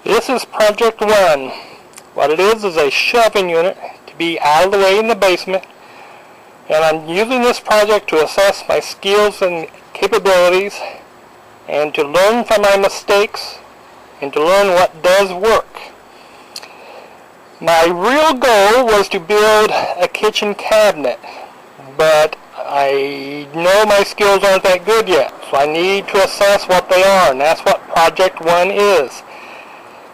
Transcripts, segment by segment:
This is project 1. What it is a shelving unit to be out of the way in the basement, and I'm using this project to assess my skills and capabilities and to learn from my mistakes and to learn what does work. My real goal was to build a kitchen cabinet, but I know my skills aren't that good yet, so I need to assess what they are, and that's what project 1 is.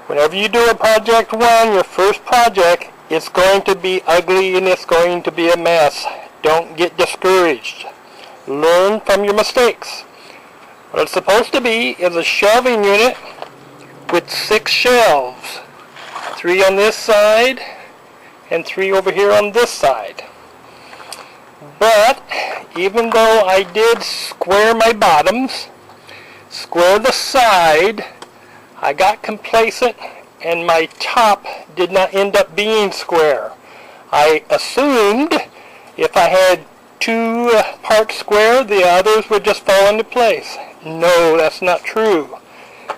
Whenever you do a project 1, your first project, it's going to be ugly and it's going to be a mess. Don't get discouraged. Learn from your mistakes. What it's supposed to be is a shelving unit with 6 shelves. 3 on this side and 3 over here on this side. But even though I did square my bottoms, square the side, I got complacent and my top did not end up being square. I assumed if I had 2 parts square, the others would just fall into place. No, that's not true.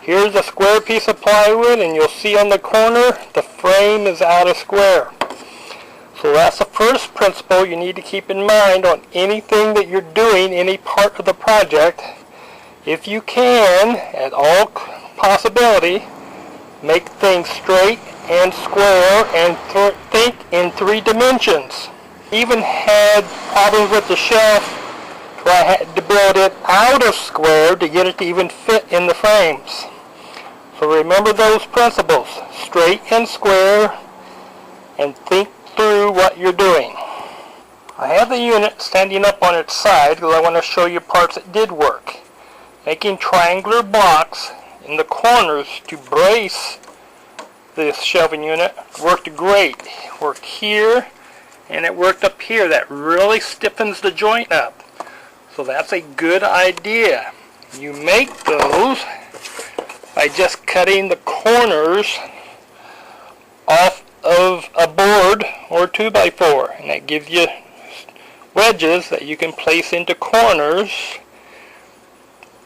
Here's a square piece of plywood, and you'll see on the corner the frame is out of square. So that's the first principle you need to keep in mind on anything that you're doing, any part of the project. If you can, at all possibility, make things straight and square and think in 3 dimensions. Even had problems with the shelf where I had to build it out of square to get it to even fit in the frames. So remember those principles, straight and square, and think through what you're doing. I have the unit standing up on its side because I want to show you parts that did work. Making triangular blocks in the corners to brace this shelving unit worked great. It worked here and it worked up here. That really stiffens the joint up. So that's a good idea. You make those by just cutting the corners off of a board or 2x4, and that gives you wedges that you can place into corners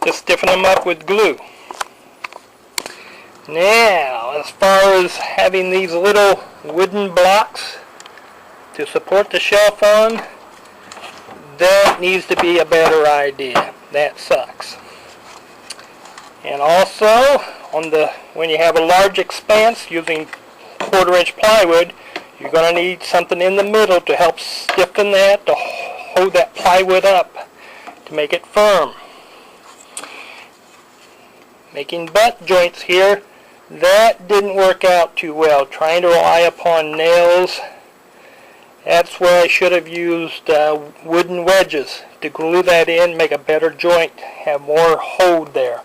to stiffen them up with glue. Now, as far as having these little wooden blocks to support the shelf on, that needs to be a better idea. That sucks. And also, when you have a large expanse using 1/4-inch plywood, you're going to need something in the middle to help stiffen that, to hold that plywood up, to make it firm. Making butt joints here, that didn't work out too well. Trying to rely upon nails, that's where I should have used wooden wedges to glue that in, make a better joint, have more hold there.